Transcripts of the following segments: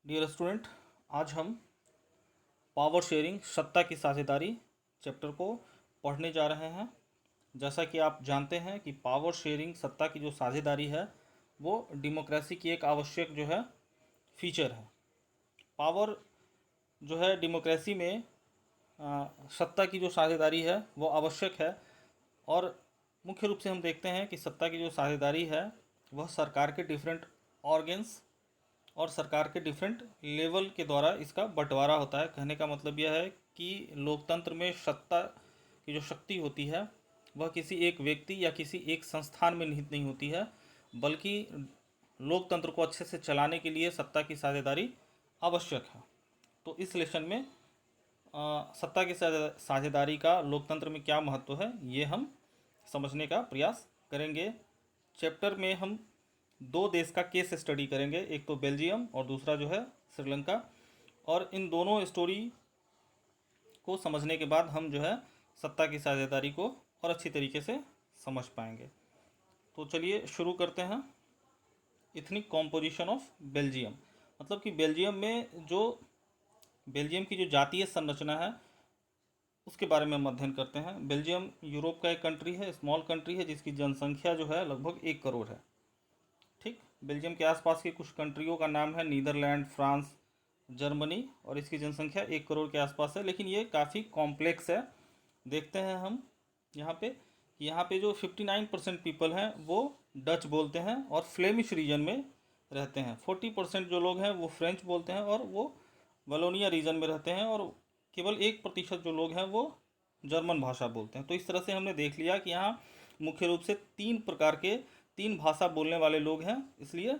Dear student, आज हम power sharing सत्ता की साझेदारी चैप्टर को पढ़ने जा रहे हैं। जैसा कि आप जानते हैं कि पावर शेयरिंग सत्ता की जो साझेदारी है वो डेमोक्रेसी की एक आवश्यक जो है फीचर है। पावर जो है डेमोक्रेसी में सत्ता की जो साझेदारी है वो आवश्यक है। और मुख्य रूप से हम देखते हैं कि सत्ता की जो साझेदारी है वह सरकार के डिफरेंट ऑर्गेन्स और सरकार के डिफरेंट लेवल के द्वारा इसका बंटवारा होता है। कहने का मतलब यह है कि लोकतंत्र में सत्ता की जो शक्ति होती है वह किसी एक व्यक्ति या किसी एक संस्थान में निहित नहीं होती है, बल्कि लोकतंत्र को अच्छे से चलाने के लिए सत्ता की साझेदारी आवश्यक है। तो इस लेसन में सत्ता की साझेदारी का लोकतंत्र में क्या महत्व है ये हम समझने का प्रयास करेंगे। चैप्टर में हम दो देश का केस स्टडी करेंगे, एक तो बेल्जियम और दूसरा जो है श्रीलंका। और इन दोनों स्टोरी को समझने के बाद हम जो है सत्ता की साझेदारी को और अच्छी तरीके से समझ पाएंगे। तो चलिए शुरू करते हैं। इथनिक कॉम्पोजिशन ऑफ बेल्जियम, मतलब कि बेल्जियम की जो जातीय संरचना है उसके बारे में हम अध्ययन करते हैं। बेल्जियम यूरोप का एक कंट्री है, स्मॉल कंट्री है, जिसकी जनसंख्या जो है लगभग 1 करोड़ है। ठीक, बेल्जियम के आसपास के कुछ कंट्रियों का नाम है नीदरलैंड, फ्रांस, जर्मनी, और इसकी जनसंख्या 1 करोड़ के आसपास है। लेकिन ये काफ़ी कॉम्प्लेक्स है। देखते हैं हम यहाँ पे जो 59% पीपल हैं वो डच बोलते हैं और फ्लेमिश रीजन में रहते हैं। 40% जो लोग हैं वो फ्रेंच बोलते हैं और वो वलोनिया रीजन में रहते हैं, और केवल 1% जो लोग हैं वो जर्मन भाषा बोलते हैं। तो इस तरह से हमने देख लिया कि यहाँ मुख्य रूप से तीन भाषा बोलने वाले लोग हैं, इसलिए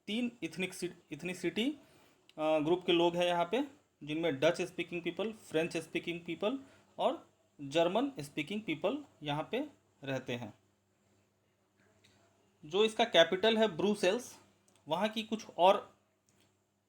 तीन इथनिसिटी ग्रुप के लोग हैं यहाँ पे, जिनमें Dutch speaking people, French speaking people और जर्मन स्पीकिंग पीपल यहाँ पे रहते हैं। जो इसका कैपिटल है ब्रुसेल्स, वहाँ की कुछ और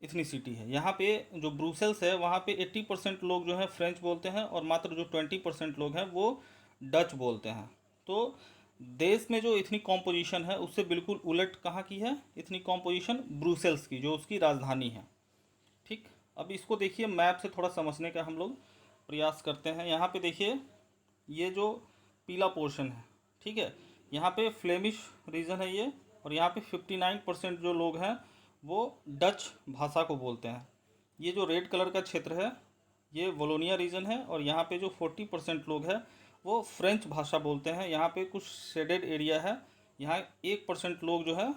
इथनिसिटी है। यहाँ पे जो ब्रुसेल्स है वहाँ पे 80% लोग जो हैं फ्रेंच बोलते हैं और मात्र जो 20% लोग हैं वो डच बोलते हैं। तो देश में जो इथनिक कॉम्पोजिशन है उससे बिल्कुल उलट कहाँ की है इथनिक कॉम्पोजिशन, ब्रुसेल्स की, जो उसकी राजधानी है। ठीक, अब इसको देखिए मैप से थोड़ा समझने का हम लोग प्रयास करते हैं। यहाँ पे देखिए ये जो पीला पोर्शन है, ठीक है, यहाँ पे फ्लेमिश रीजन है ये, और यहाँ पे 59% जो लोग हैं वो डच भाषा को बोलते हैं। ये जो रेड कलर का क्षेत्र है ये वलोनिया रीजन है, और यहाँ पे जो 40% लोग हैं वो फ्रेंच भाषा बोलते हैं। यहाँ पे कुछ शेडेड एरिया है, यहाँ 1% लोग जो है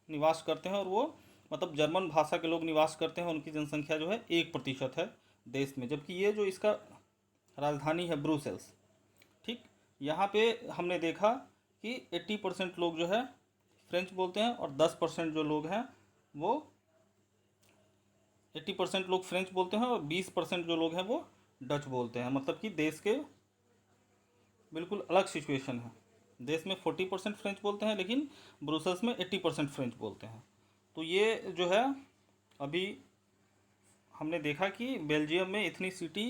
निवास करते हैं, और वो मतलब जर्मन भाषा के लोग निवास करते हैं। उनकी जनसंख्या जो है 1% है देश में, जबकि ये जो इसका राजधानी है ब्रुसेल्स। ठीक, यहाँ पे हमने देखा कि 80% लोग जो है फ्रेंच बोलते हैं और 10% जो लोग हैं वो 80% लोग फ्रेंच बोलते हैं और 20% जो लोग हैं वो डच बोलते हैं। मतलब कि देश के बिल्कुल अलग सिचुएशन है। देश में 40% फ्रेंच बोलते हैं, लेकिन ब्रुसेल्स में 80% फ्रेंच बोलते हैं। तो ये जो है अभी हमने देखा कि बेल्जियम में इथनिसिटी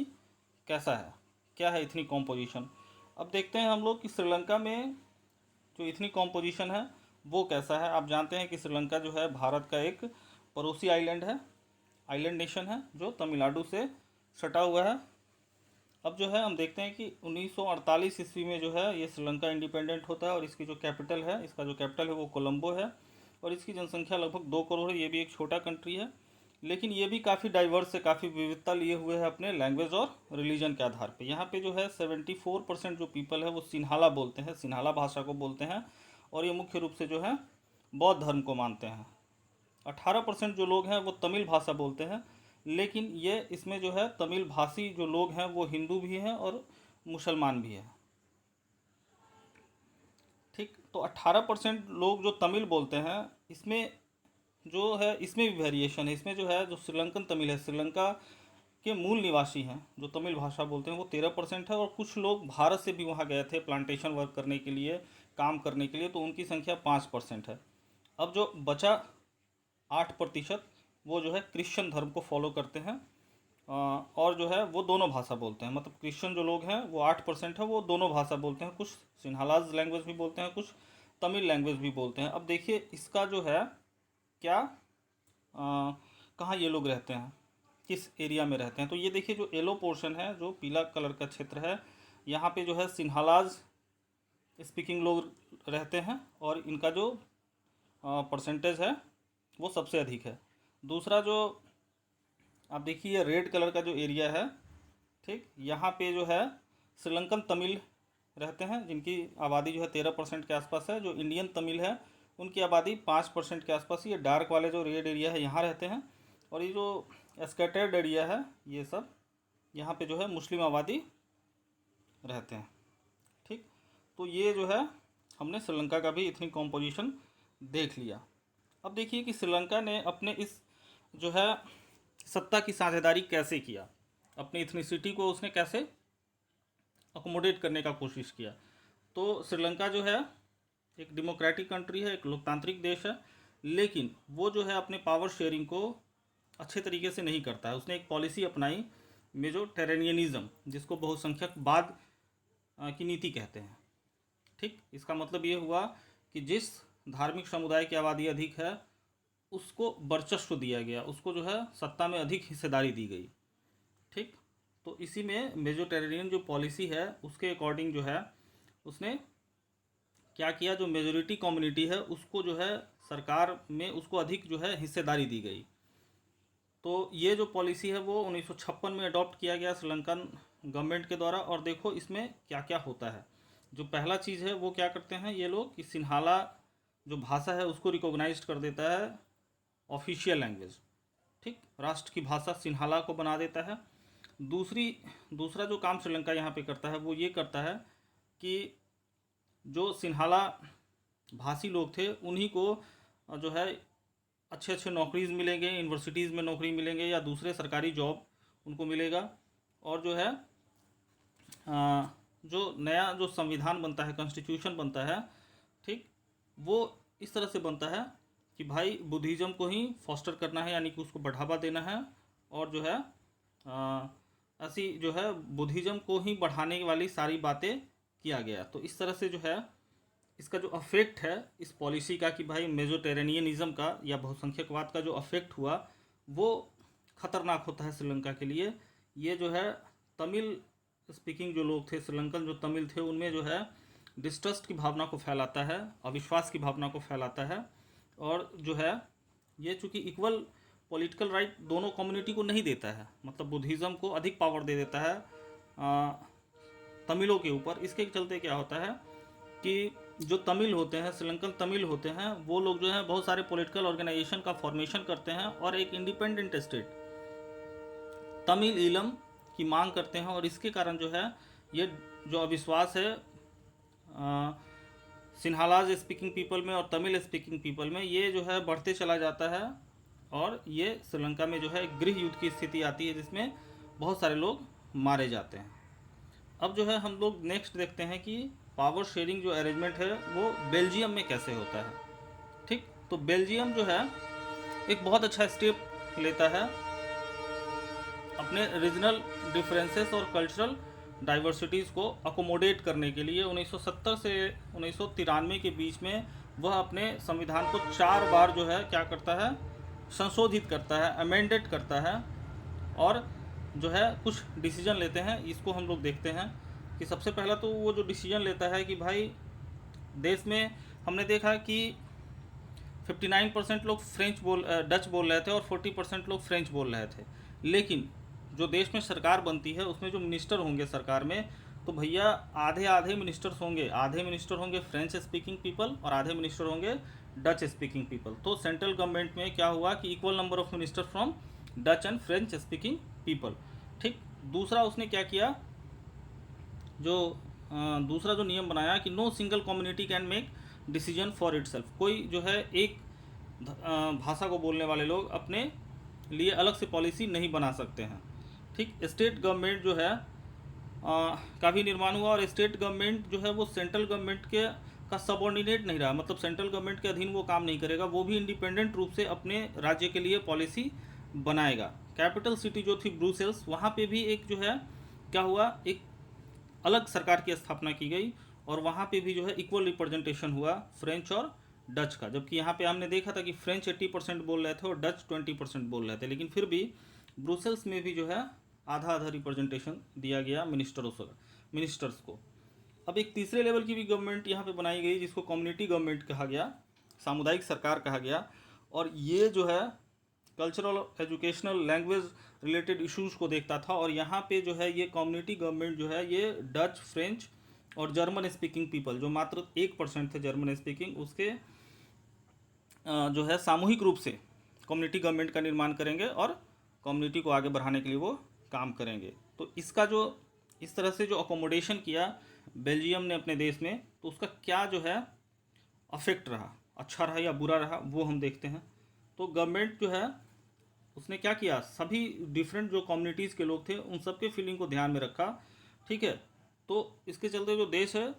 कैसा है, क्या है इथनिक कॉम्पोजिशन। अब देखते हैं हम लोग कि श्रीलंका में जो इथनिक कॉम्पोजिशन है वो कैसा है। आप जानते हैं कि श्रीलंका जो है भारत का एक पड़ोसी आइलैंड है, आइलैंड नेशन है, जो तमिलनाडु से सटा हुआ है। अब जो है हम देखते हैं कि 1948 ईस्वी में जो है ये श्रीलंका इंडिपेंडेंट होता है, और इसकी जो कैपिटल है, इसका जो कैपिटल है वो कोलंबो है, और इसकी जनसंख्या लगभग 2 करोड़ है। ये भी एक छोटा कंट्री है, लेकिन ये भी काफ़ी डाइवर्स है, काफ़ी विविधता लिए हुए है अपने लैंग्वेज और रिलीजन के आधार पे। यहाँ पे जो है 74% जो पीपल है वो सिन्हाला बोलते हैं, सिन्हाला भाषा को बोलते हैं, और ये मुख्य रूप से जो है बौद्ध धर्म को मानते हैं। 18% जो लोग हैं वो तमिल भाषा बोलते हैं, लेकिन ये इसमें जो है तमिल भाषी जो लोग हैं वो हिंदू भी हैं और मुसलमान भी हैं। ठीक, तो 18% लोग जो तमिल बोलते हैं, इसमें जो है इसमें भी वेरिएशन है। इसमें जो है जो श्रीलंकन तमिल है, श्रीलंका के मूल निवासी हैं जो तमिल भाषा बोलते हैं, वो 13% है, और कुछ लोग भारत से भी वहाँ गए थे प्लांटेशन वर्क करने के लिए, काम करने के लिए, तो उनकी संख्या 5% है। अब जो बचा 8% वो जो है क्रिश्चियन धर्म को फॉलो करते हैं, और जो है वो दोनों भाषा बोलते हैं। मतलब क्रिश्चियन जो लोग हैं वो 8% है, वो दोनों भाषा बोलते हैं, कुछ सिन्हालाज लैंग्वेज भी बोलते हैं, कुछ तमिल लैंग्वेज भी बोलते हैं। अब देखिए इसका जो है क्या कहाँ ये लोग रहते हैं, किस एरिया में रहते हैं। तो ये देखिए जो येलो पोर्शन है, जो पीला कलर का क्षेत्र है, यहाँ पे जो है सिन्हालाज स्पीकिंग लोग रहते हैं और इनका जो परसेंटेज है वो सबसे अधिक है। दूसरा जो आप देखिए रेड कलर का जो एरिया है, ठीक, यहाँ पे जो है श्रीलंकन तमिल रहते हैं, जिनकी आबादी जो है 13% के आसपास है। जो इंडियन तमिल है उनकी आबादी 5% के आसपास। ये डार्क वाले जो रेड एरिया है यहाँ रहते हैं। और ये जो स्कैटर्ड एरिया है ये सब, यहाँ पे जो है मुस्लिम आबादी रहते हैं, ठीक। तो ये जो है हमने श्रीलंका का भी इतनी कॉम्पोजिशन देख लिया। अब देखिए कि श्रीलंका ने अपने इस जो है सत्ता की साझेदारी कैसे किया, अपनी इथनिसिटी को उसने कैसे अकोमोडेट करने का कोशिश किया। तो श्रीलंका जो है एक डेमोक्रेटिक कंट्री है, एक लोकतांत्रिक देश है, लेकिन वो जो है अपने पावर शेयरिंग को अच्छे तरीके से नहीं करता है। उसने एक पॉलिसी अपनाई मेजोटेरेनियनिज्म, जिसको बहुसंख्यकवाद की नीति कहते हैं, ठीक। इसका मतलब ये हुआ कि जिस धार्मिक समुदाय की आबादी अधिक है उसको वर्चस्व दिया गया, उसको जो है सत्ता में अधिक हिस्सेदारी दी गई, ठीक। तो इसी में मेजोटेरेनियन जो पॉलिसी है उसके अकॉर्डिंग जो है उसने क्या किया, जो मेजोरिटी कम्युनिटी है उसको जो है सरकार में उसको अधिक जो है हिस्सेदारी दी गई। तो ये जो पॉलिसी है वो 1956 में अडॉप्ट किया गया श्रीलंकन गवर्नमेंट के द्वारा। और देखो इसमें क्या क्या होता है। जो पहला चीज़ है वो क्या करते हैं ये लोग कि सिन्हाला जो भाषा है उसको रिकॉग्नाइज्ड कर देता है ऑफिशियल लैंग्वेज, ठीक। राष्ट्र की भाषा सिन्हाला को बना देता है। दूसरा जो काम श्रीलंका यहाँ पे करता है वो ये करता है कि जो सिन्हाला भाषी लोग थे उन्हीं को जो है अच्छे अच्छे नौकरीज मिलेंगे, यूनिवर्सिटीज़ में नौकरी मिलेंगे या दूसरे सरकारी जॉब उनको मिलेगा। और जो है जो नया जो संविधान बनता है, कॉन्स्टिट्यूशन बनता है, ठीक, वो इस तरह से बनता है कि भाई बुद्धिज़्म को ही फॉस्टर करना है, यानी कि उसको बढ़ावा देना है। और जो है ऐसी जो है बुद्धिज़्म को ही बढ़ाने वाली सारी बातें किया गया। तो इस तरह से जो है इसका जो अफेक्ट है इस पॉलिसी का कि भाई मेजोटेरेनियनिज्म का या बहुसंख्यकवाद का जो अफेक्ट हुआ वो खतरनाक होता है श्रीलंका के लिए। ये जो है तमिल स्पीकिंग जो लोग थे, श्रीलंकन जो तमिल थे, उनमें जो है डिस्ट्रस्ट की भावना को फैलाता है, अविश्वास की भावना को फैलाता है। और जो है ये चूँकि इक्वल पॉलिटिकल राइट दोनों कम्युनिटी को नहीं देता है, मतलब बुद्धिज़्म को अधिक पावर दे देता है तमिलों के ऊपर। इसके चलते क्या होता है कि जो तमिल होते हैं, श्रीलंकन तमिल होते हैं, वो लोग जो हैं बहुत सारे पॉलिटिकल ऑर्गेनाइजेशन का फॉर्मेशन करते हैं और एक इंडिपेंडेंट स्टेट तमिल ईलम की मांग करते हैं। और इसके कारण जो है ये जो अविश्वास है सिन्हालाज स्पीकिंग पीपल में और तमिल स्पीकिंग पीपल में, ये जो है बढ़ते चला जाता है। और ये श्रीलंका में जो है गृह युद्ध की स्थिति आती है जिसमें बहुत सारे लोग मारे जाते हैं। अब जो है हम लोग नेक्स्ट देखते हैं कि पावर शेयरिंग जो अरेंजमेंट है वो बेल्जियम में कैसे होता है, ठीक। तो बेल्जियम जो है एक बहुत अच्छा स्टेप लेता है अपने रीजनल डिफरेंसेस और कल्चरल डाइवर्सिटीज़ को अकोमोडेट करने के लिए। 1970 से 1993 के बीच में वह अपने संविधान को 4 बार जो है क्या करता है, संशोधित करता है, अमेंडेड करता है और जो है कुछ डिसीजन लेते हैं। इसको हम लोग देखते हैं कि सबसे पहला तो वो जो डिसीजन लेता है कि भाई देश में हमने देखा कि 59% लोग डच बोल रहे थे और 40% लोग फ्रेंच बोल रहे थे। लेकिन जो देश में सरकार बनती है उसमें जो मिनिस्टर होंगे सरकार में, तो भैया आधे आधे मिनिस्टर्स होंगे, आधे मिनिस्टर होंगे फ्रेंच स्पीकिंग पीपल और आधे मिनिस्टर होंगे डच स्पीकिंग पीपल। तो सेंट्रल गवर्नमेंट में क्या हुआ कि equal number of minister from Dutch and French speaking people, ठीक। दूसरा उसने क्या किया, जो दूसरा जो नियम बनाया कि no single community can make decision for itself. कोई जो है एक भाषा को बोलने वाले लोग अपने लिए अलग से पॉलिसी नहीं बना सकते हैं, ठीक। स्टेट गवर्नमेंट जो है का भी निर्माण हुआ और स्टेट गवर्नमेंट जो है वो सेंट्रल गवर्नमेंट के का सबऑर्डिनेट नहीं रहा, मतलब सेंट्रल गवर्नमेंट के अधीन वो काम नहीं करेगा, वो भी इंडिपेंडेंट रूप से अपने राज्य के लिए पॉलिसी बनाएगा। कैपिटल सिटी जो थी ब्रुसेल्स, वहाँ पे भी एक जो है क्या हुआ, एक अलग सरकार की स्थापना की गई और वहाँ पे भी जो है इक्वल रिप्रेजेंटेशन हुआ फ्रेंच और डच का, जबकि यहाँ पे हमने देखा था कि फ्रेंच 80% बोल रहे थे और डच 20% बोल रहे थे, लेकिन फिर भी ब्रुसेल्स में भी जो है आधा आधा रिप्रेजेंटेशन दिया गया मिनिस्टर्स को। अब एक तीसरे लेवल की भी गवर्नमेंट यहाँ पे बनाई गई जिसको कम्युनिटी गवर्नमेंट कहा गया, सामुदायिक सरकार कहा गया, और ये जो है cultural, educational, language related issues को देखता था। और यहाँ पे जो है ये कम्युनिटी गवर्नमेंट जो है ये डच, फ्रेंच और जर्मन स्पीकिंग पीपल, जो मात्र 1% थे जर्मन स्पीकिंग, उसके जो है सामूहिक रूप से कम्युनिटी गवर्नमेंट का निर्माण करेंगे और कम्युनिटी को आगे बढ़ाने के लिए वो काम करेंगे। तो इसका जो इस तरह से जो अकोमोडेशन किया बेल्जियम ने अपने देश में, तो उसका क्या जो है अफेक्ट रहा, अच्छा रहा या बुरा रहा, वो हम देखते हैं। तो गवर्नमेंट जो है उसने क्या किया, सभी डिफरेंट जो कम्युनिटीज़ के लोग थे उन सबके फीलिंग को ध्यान में रखा, ठीक है। तो इसके चलते जो देश है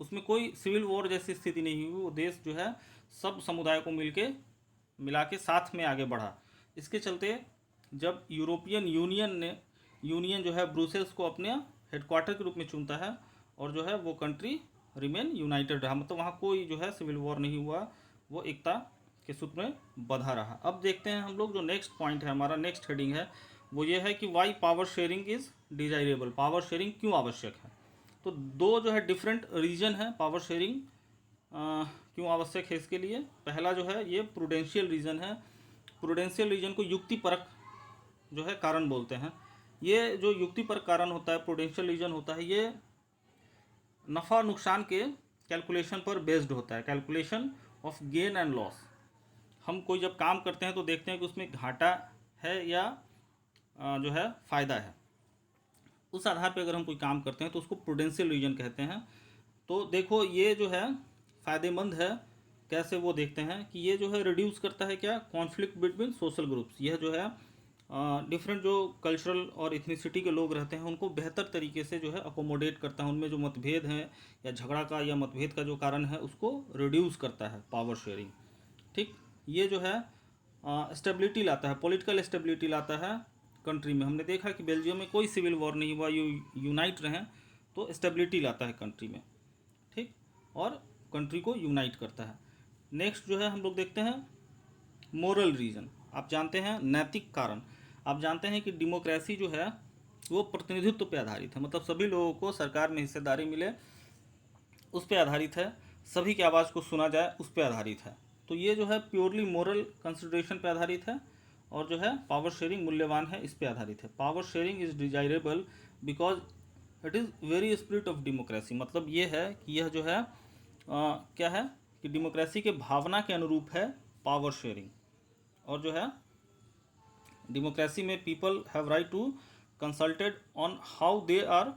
उसमें कोई सिविल वॉर जैसी स्थिति नहीं हुई, वो देश जो है सब समुदाय को मिला के साथ में आगे बढ़ा। इसके चलते जब यूरोपियन यूनियन जो है ब्रुसेल्स को अपने हेडक्वार्टर के रूप में चुनता है, और जो है वो कंट्री रिमेन यूनाइटेड रहा, मतलब वहाँ कोई जो है सिविल वॉर नहीं हुआ, वो एकता के सूत्र में बंधा रहा। अब देखते हैं हम लोग जो नेक्स्ट पॉइंट है, हमारा नेक्स्ट हेडिंग है, वो ये है कि why power sharing is desirable, power sharing क्यों आवश्यक है। तो दो जो है डिफरेंट रीजन है पावर शेयरिंग क्यों आवश्यक है इसके लिए। पहला जो है ये प्रूडेंशियल रीजन है। प्रूडेंशियल रीजन को युक्तिपरक जो है कारण बोलते हैं। ये जो युक्तिपरक कारण होता है, प्रूडेंशियल रीजन होता है, ये नफ़ा नुकसान के कैलकुलेशन पर बेस्ड होता है, calculation of gain and loss. हम कोई जब काम करते हैं तो देखते हैं कि उसमें घाटा है या जो है फ़ायदा है, उस आधार पर अगर हम कोई काम करते हैं तो उसको प्रूडेंशियल रीजन कहते हैं। तो देखो ये जो है फ़ायदेमंद है कैसे, वो देखते हैं कि ये जो है रिड्यूस करता है क्या, कॉन्फ्लिक्ट बिटवीन सोशल ग्रुप्स। यह जो है डिफरेंट जो कल्चरल और इथनिसिटी के लोग रहते हैं उनको बेहतर तरीके से जो है अकोमोडेट करता है, उनमें जो मतभेद हैं या झगड़ा का या मतभेद का जो कारण है उसको रिड्यूस करता है पावर शेयरिंग, ठीक। ये जो है स्टेबिलिटी लाता है, पॉलिटिकल स्टेबिलिटी लाता है कंट्री में। हमने देखा कि बेल्जियम में कोई सिविल वॉर नहीं हुआ, यूनाइट रहें, तो स्टेबिलिटी लाता है कंट्री में, ठीक, और कंट्री को यूनाइट करता है। नेक्स्ट जो है हम लोग देखते हैं मोरल रीजन। आप जानते हैं नैतिक कारण, आप जानते हैं कि डेमोक्रेसी जो है वो प्रतिनिधित्व पे आधारित है, मतलब सभी लोगों को सरकार में हिस्सेदारी मिले उस पर आधारित है, सभी की आवाज़ को सुना जाए उस पर आधारित है। तो ये जो है प्योरली मोरल कंसिडरेशन पे आधारित है, और जो है पावर शेयरिंग मूल्यवान है इस पे आधारित है। Power sharing is desirable because it is very spirit of democracy. मतलब ये है कि यह जो है क्या है कि डेमोक्रेसी के भावना के अनुरूप है पावर शेयरिंग। और जो है डेमोक्रेसी में people have right to consulted on how they are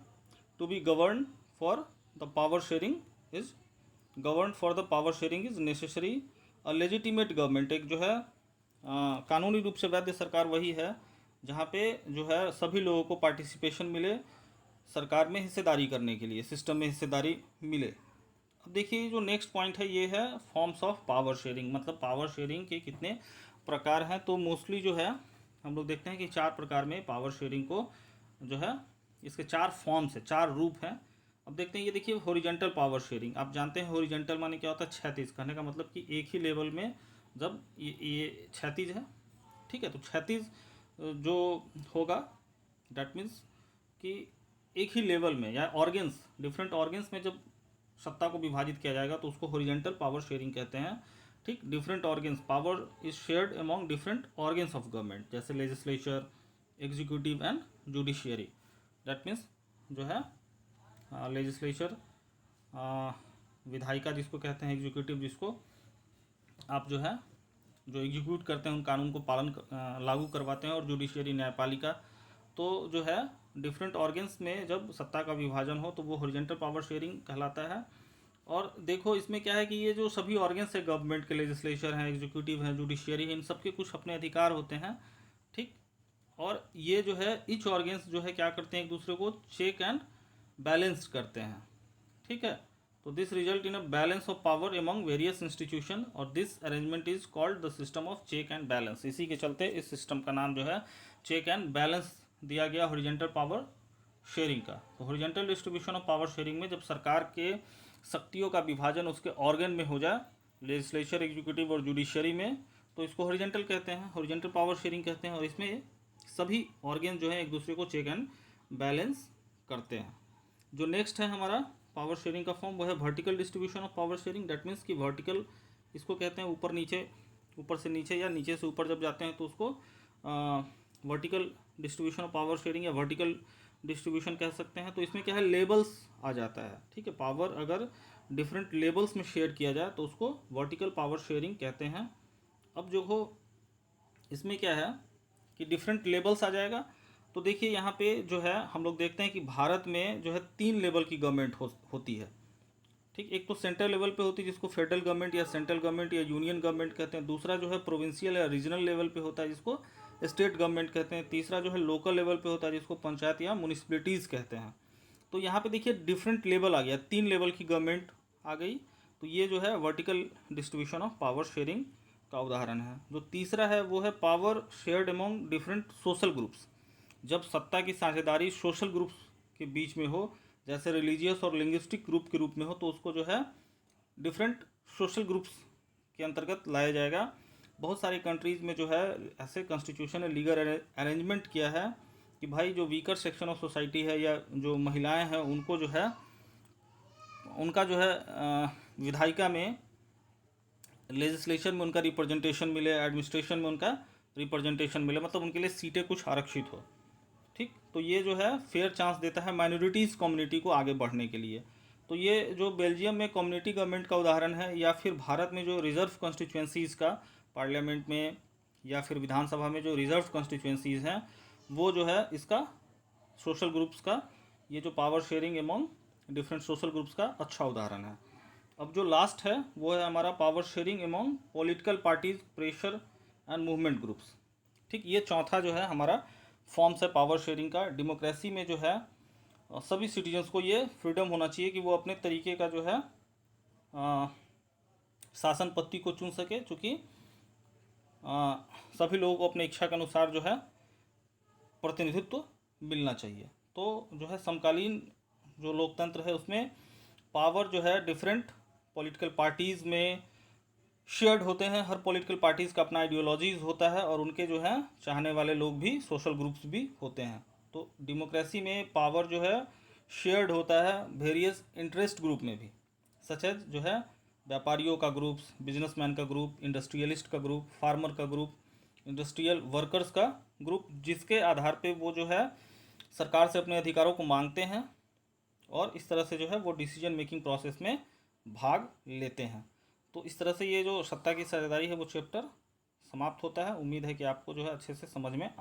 to be governed for the power sharing is necessary. A legitimate government, एक जो है कानूनी रूप से वैध सरकार वही है जहाँ पे जो है सभी लोगों को पार्टिसिपेशन मिले, सरकार में हिस्सेदारी करने के लिए, सिस्टम में हिस्सेदारी मिले। अब देखिए जो नेक्स्ट पॉइंट है ये है फॉर्म्स ऑफ पावर शेयरिंग, मतलब पावर शेयरिंग के कितने प्रकार हैं। तो मोस्टली जो है हम लोग देखते हैं कि 4 प्रकार में पावर शेयरिंग को जो है इसके 4 फॉर्म्स है, 4 रूप हैं। अब देखते हैं, ये देखिए हॉरिजॉन्टल पावर शेयरिंग। आप जानते हैं हॉरिजॉन्टल माने क्या होता है, क्षैतिज। कहने का मतलब कि एक ही लेवल में जब ये क्षैतिज है, ठीक है, तो क्षैतिज जो होगा डैट मीन्स कि एक ही लेवल में या ऑर्गेन्स, डिफरेंट ऑर्गेन्स में जब सत्ता को विभाजित किया जाएगा तो उसको हॉरिजॉन्टल पावर शेयरिंग कहते हैं, ठीक। Different organs, power is shared among different organs of government, जैसे legislature, executive and judiciary. That means जो है लेजिस्लेचर विधायिका जिसको कहते हैं, एग्जीक्यूटिव जिसको आप जो है जो एग्जीक्यूट करते हैं उन कानून को लागू करवाते हैं, और जुडिशियरी न्यायपालिका। तो जो है डिफरेंट ऑर्गेन्स में जब सत्ता का विभाजन हो तो वो हॉरिजॉन्टल पावर शेयरिंग कहलाता है। और देखो इसमें क्या है कि ये जो सभी ऑर्गेन्स है गवर्नमेंट के, लेजिस्लेचर हैं, एग्जीक्यूटिव हैं, जुडिशियरी है, इन सबके कुछ अपने अधिकार होते हैं, ठीक। और ये जो है ईच ऑर्गेन्स जो है क्या करते हैं, एक दूसरे को चेक एंड बैलेंस करते हैं, ठीक है। तो this result in a balance of power among various institution, और this arrangement is called the system of check and balance. इसी के चलते इस सिस्टम का नाम जो है चेक एंड बैलेंस दिया गया हॉरिजॉन्टल पावर शेयरिंग का। तो horizontal distribution of power sharing में जब सरकार के शक्तियों का विभाजन उसके ऑर्गन में हो जाए लेजिस्लेचर, एग्जीक्यूटिव और जुडिशरी में, तो इसको हॉरिजॉन्टल कहते हैं, हॉरिजॉन्टल पावर शेयरिंग कहते हैं। और इसमें सभी ऑर्गन जो है एक दूसरे को चेक एंड बैलेंस करते हैं। जो नेक्स्ट है हमारा पावर शेयरिंग का फॉर्म, वो है vertical distribution of power sharing. That means कि वर्टिकल इसको कहते हैं ऊपर नीचे, ऊपर से नीचे या नीचे से ऊपर जब जाते हैं तो उसको vertical distribution of power sharing या वर्टिकल डिस्ट्रीब्यूशन कह सकते हैं। तो इसमें क्या है, लेबल्स आ जाता है, ठीक है। पावर अगर डिफरेंट लेबल्स में शेयर किया जाए तो उसको वर्टिकल पावर शेयरिंग कहते हैं। अब जो हो इसमें क्या है कि डिफरेंट लेबल्स आ जाएगा। तो देखिए यहाँ पे जो है हम लोग देखते हैं कि भारत में जो है 3 लेवल की गवर्नमेंट होती है, ठीक। एक तो सेंट्रल लेवल पे होती है जिसको फेडरल गवर्नमेंट या सेंट्रल गवर्नमेंट या यूनियन गवर्नमेंट कहते हैं। दूसरा जो है प्रोविंशियल या रीजनल लेवल पे होता है जिसको स्टेट गवर्नमेंट कहते हैं। तीसरा जो है लोकल लेवल पे होता है जिसको पंचायत या म्यूनिसिपैलिटीज़ कहते हैं। तो यहाँ पे देखिए डिफरेंट लेवल आ गया, 3 लेवल की गवर्नमेंट आ गई। तो ये जो है vertical distribution of power sharing का उदाहरण है। जो तीसरा है वो है power shared among different social groups. जब सत्ता की साझेदारी सोशल ग्रुप्स के बीच में हो, जैसे रिलीजियस और लिंग्विस्टिक ग्रुप के रूप में हो, तो उसको जो है डिफरेंट सोशल ग्रुप्स के अंतर्गत लाया जाएगा। बहुत सारी कंट्रीज़ में जो है ऐसे कॉन्स्टिट्यूशन ने लीगल अरेंजमेंट किया है कि भाई जो वीकर सेक्शन ऑफ सोसाइटी है या जो महिलाएं हैं उनको जो है उनका जो है विधायिका में, लेजिस्लेशन में उनका रिप्रेजेंटेशन मिले, एडमिनिस्ट्रेशन में उनका रिप्रेजेंटेशन मिले, मतलब उनके लिए सीटें कुछ आरक्षित हो, ठीक। तो ये जो है फेयर चांस देता है माइनॉरिटीज़ कम्युनिटी को आगे बढ़ने के लिए। तो ये जो बेल्जियम में कम्युनिटी गवर्नमेंट का उदाहरण है, या फिर भारत में जो रिजर्व कॉन्स्टिट्यूएंसीज़ का पार्लियामेंट में या फिर विधानसभा में जो रिजर्व कॉन्स्टिट्यूएंसीज़ हैं, वो जो है इसका सोशल ग्रुप्स का, ये जो power sharing among different social groups का अच्छा उदाहरण है। अब जो लास्ट है वो है हमारा power sharing among political parties, pressure and movement groups, ठीक। ये चौथा जो है हमारा फॉर्म्स है पावर शेयरिंग का। डेमोक्रेसी में जो है सभी सिटीजन्स को ये फ्रीडम होना चाहिए कि वो अपने तरीके का जो है शासन पद्धति को चुन सके, चूँकि सभी लोगों को अपने इच्छा के अनुसार जो है प्रतिनिधित्व मिलना चाहिए। तो जो है समकालीन जो लोकतंत्र है उसमें पावर जो है डिफरेंट पॉलिटिकल पार्टीज़ में शेयर्ड होते हैं। हर पॉलिटिकल पार्टीज़ का अपना आइडियोलॉजीज़ होता है और उनके जो है चाहने वाले लोग भी, सोशल ग्रुप्स भी होते हैं। तो डेमोक्रेसी में पावर जो है शेयर्ड होता है वेरियस इंटरेस्ट ग्रुप में भी, सच एज जो है व्यापारियों का ग्रुप, बिजनेसमैन का ग्रुप, इंडस्ट्रियलिस्ट का ग्रुप, फार्मर का ग्रुप, इंडस्ट्रियल वर्कर्स का ग्रुप, जिसके आधार पे वो जो है सरकार से अपने अधिकारों को मांगते हैं और इस तरह से जो है वो डिसीजन मेकिंग प्रोसेस में भाग लेते हैं। तो इस तरह से ये जो सत्ता की साझेदारी है वो चैप्टर समाप्त होता है। उम्मीद है कि आपको जो है अच्छे से समझ में आए।